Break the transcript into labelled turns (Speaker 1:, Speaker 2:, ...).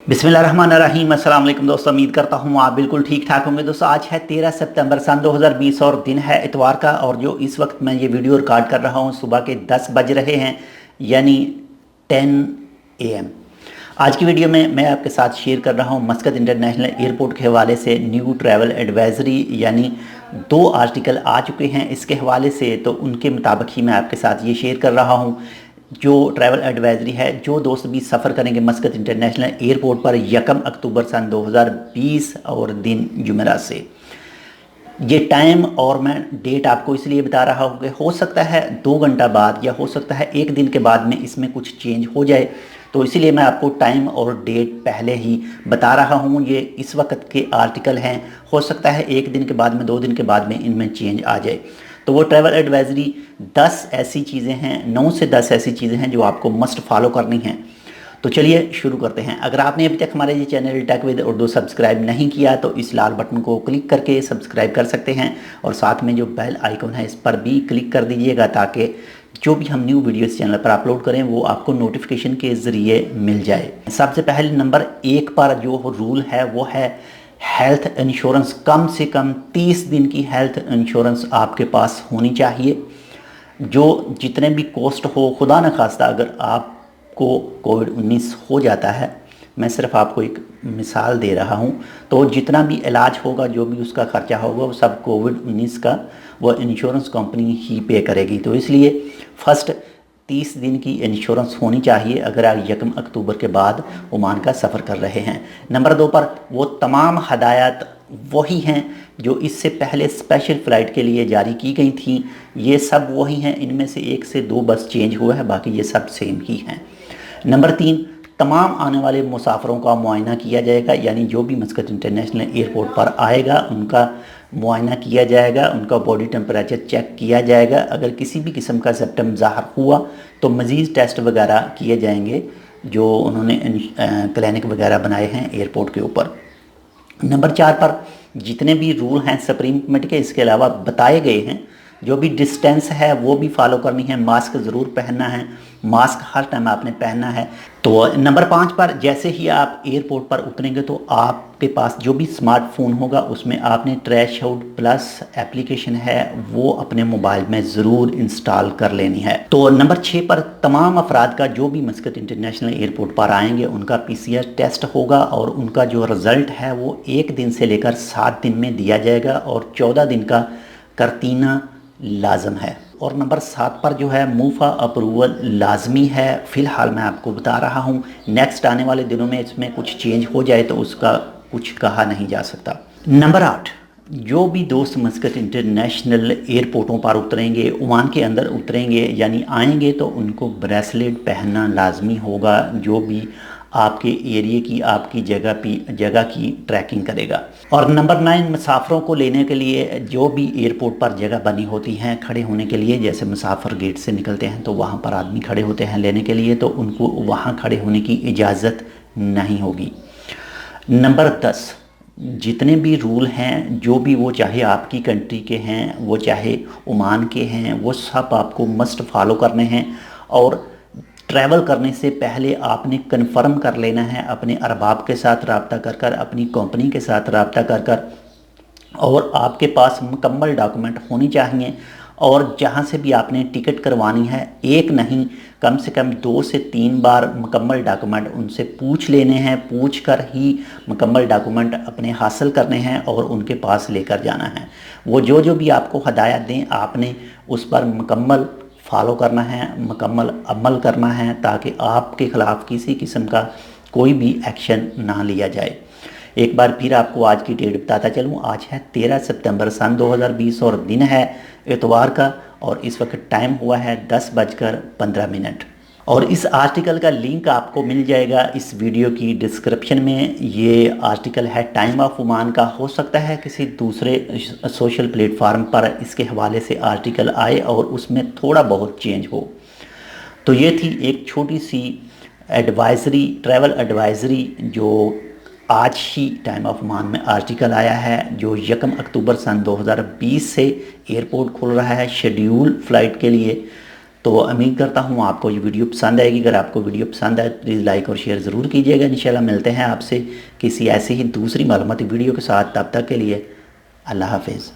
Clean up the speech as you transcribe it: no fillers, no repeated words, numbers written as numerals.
Speaker 1: बिस्मिल्लाहिर्रहमानिर्रहीम। अस्सलाम वालेकुम दोस्तों, उम्मीद करता हूँ आप बिल्कुल ठीक ठाक होंगे। दोस्तों आज है 13 सितंबर सन 2020 और दिन है इतवार का। और जो इस वक्त मैं ये वीडियो रिकॉर्ड कर रहा हूँ सुबह के 10 बज रहे हैं, यानी 10 AM। आज की वीडियो में मैं आपके साथ शेयर कर रहा हूँ मस्कत इंटरनेशनल एयरपोर्ट के हवाले से न्यू ट्रैवल एडवाइजरी, यानी 2 आर्टिकल आ चुके हैं इसके हवाले से। तो उनके मुताबिक ही मैं आपके साथ ये शेयर कर रहा हूँ। जो ट्रैवल एडवाइजरी है, जो दोस्त भी सफ़र करेंगे मस्कत इंटरनेशनल एयरपोर्ट पर 1 अक्टूबर सन 2020 और दिन जुमेरात से, ये टाइम और मैं डेट आपको इसलिए बता रहा हूँ कि हो सकता है 2 घंटा बाद या हो सकता है 1 दिन के बाद में इसमें कुछ चेंज हो जाए। तो इसीलिए मैं आपको टाइम और डेट पहले ही बता रहा हूँ। ये इस वक्त के आर्टिकल हैं, हो सकता है 1 दिन के बाद में 2 दिन के बाद में इनमें चेंज आ जाए। तो वो ट्रैवल एडवाइजरी 10 ऐसी चीज़ें हैं, 9 से 10 ऐसी चीज़ें हैं जो आपको मस्ट फॉलो करनी हैं। तो चलिए शुरू करते हैं। अगर आपने अभी तक हमारे ये channel tech with Urdu subscribe नहीं किया तो इस लाल बटन को क्लिक करके सब्सक्राइब कर सकते हैं, और साथ में जो बेल आइकन है इस पर भी क्लिक कर दीजिएगा ताकि जो भी हम न्यू वीडियो इस चैनल पर अपलोड करें वो आपको नोटिफिकेशन के ज़रिए मिल जाए। सबसे पहले नंबर 1 पर जो रूल है वो है हेल्थ इंश्योरेंस। कम से कम 30 दिन की हेल्थ इंश्योरेंस आपके पास होनी चाहिए। जो जितने भी कॉस्ट हो, खुदा न खास्ता अगर आपको कोविड-19 हो जाता है, मैं सिर्फ आपको एक मिसाल दे रहा हूँ, तो जितना भी इलाज होगा, जो भी उसका ख़र्चा होगा, वो सब कोविड-19 का वो इंश्योरेंस कंपनी ही पे करेगी। तो इसलिए फर्स्ट 30 दिन की इंश्योरेंस होनी चाहिए अगर आप 1 अक्टूबर के बाद ओमान का सफ़र कर रहे हैं। नंबर 2 पर वो तमाम हदायत वही हैं जो इससे पहले स्पेशल फ़्लाइट के लिए जारी की गई थी। ये सब वही हैं, इनमें से 1 से 2 बस चेंज हुआ है, बाकी ये सब सेम ही हैं। नंबर 3, तमाम आने वाले मुसाफिरों का मुआयना किया जाएगा, यानी जो भी मस्कत इंटरनेशनल एयरपोर्ट पर आएगा उनका मुआयना किया जाएगा, उनका बॉडी टेम्परेचर चेक किया जाएगा। अगर किसी भी किस्म का सिम्पटम ज़ाहिर हुआ तो मज़ीद टेस्ट वगैरह किए जाएंगे जो उन्होंने क्लिनिक वगैरह बनाए हैं एयरपोर्ट के ऊपर। नंबर 4 पर जितने भी रूल हैं सुप्रीम कमेटी के, इसके अलावा बताए गए हैं, जो भी डिस्टेंस है वो भी फॉलो करनी है। मास्क ज़रूर पहनना है, मास्क हर टाइम आपने पहनना है। तो नंबर 5 पर जैसे ही आप एयरपोर्ट पर उतरेंगे तो आपके पास जो भी स्मार्टफोन होगा उसमें आपने ट्रैश आउट प्लस एप्लीकेशन है वो अपने मोबाइल में ज़रूर इंस्टॉल कर लेनी है। तो नंबर 6 पर तमाम अफराद का जो भी मस्कत इंटरनेशनल एयरपोर्ट पर आएंगे उनका PCR टेस्ट होगा, और उनका जो रिज़ल्ट है वो 1 दिन से लेकर 7 दिन में दिया जाएगा, और 14 दिन का करतीना लाजम है। और नंबर 7 पर जो है मूफा अप्रूवल लाजमी है। फ़िलहाल मैं आपको बता रहा हूँ, नेक्स्ट आने वाले दिनों में इसमें कुछ चेंज हो जाए तो उसका कुछ कहा नहीं जा सकता। नंबर 8, जो भी दोस्त मस्कत इंटरनेशनल एयरपोर्टों पर उतरेंगे, ओमान के अंदर उतरेंगे यानी आएंगे, तो उनको ब्रेसलेट पहनना लाजमी होगा, जो भी आपके एरिया की, आपकी जगह की ट्रैकिंग करेगा। और नंबर 9, मुसाफिरों को लेने के लिए जो भी एयरपोर्ट पर जगह बनी होती हैं खड़े होने के लिए, जैसे मुसाफिर गेट से निकलते हैं तो वहाँ पर आदमी खड़े होते हैं लेने के लिए, तो उनको वहाँ खड़े होने की इजाज़त नहीं होगी। नंबर 10, जितने भी रूल हैं, जो भी वो चाहे आपकी कंट्री के हैं, वो चाहे ओमान के हैं, वो सब आपको मस्ट फॉलो करने हैं। और ट्रैवल करने से पहले आपने कन्फर्म कर लेना है अपने अरबाब के साथ रब्ता कर कर, अपनी कंपनी के साथ रब्ता कर कर, और आपके पास मुकम्मल डॉक्यूमेंट होनी चाहिए। और जहाँ से भी आपने टिकट करवानी है, एक नहीं कम से कम 2 से 3 बार मुकम्मल डॉक्यूमेंट उनसे पूछ लेने हैं, पूछ कर ही मुकम्मल डॉक्यूमेंट अपने हासिल करने हैं और उनके पास लेकर जाना है। वो जो भी आपको हदायत दें आपने उस पर मुकम्मल फॉलो करना है, मुकम्मल अमल करना है, ताकि आपके ख़िलाफ़ किसी किस्म का कोई भी एक्शन ना लिया जाए। एक बार फिर आपको आज की डेट बताता चलूँ, आज है 13 सितंबर सन 2020 और दिन है इतवार का, और इस वक्त टाइम हुआ है 10:15। और इस आर्टिकल का लिंक आपको मिल जाएगा इस वीडियो की डिस्क्रिप्शन में। ये आर्टिकल है टाइम ऑफ ओमान का, हो सकता है किसी दूसरे सोशल प्लेटफार्म पर इसके हवाले से आर्टिकल आए और उसमें थोड़ा बहुत चेंज हो। तो ये थी एक छोटी सी एडवाइज़री, ट्रैवल एडवाइज़री, जो आज ही टाइम ऑफ ओमान में आर्टिकल आया है, जो 1 अक्टूबर सन 2020 से एयरपोर्ट खुल रहा है शेड्यूल फ़्लाइट के लिए। تو امید کرتا ہوں آپ کو یہ ویڈیو پسند آئے گی. اگر آپ کو ویڈیو پسند آئے تو پلیز لائک اور شیئر ضرور کیجیے گا. انشاءاللہ ملتے ہیں آپ سے کسی ایسی ہی دوسری معلوماتی ویڈیو کے ساتھ. تب تک کے لیے اللہ حافظ.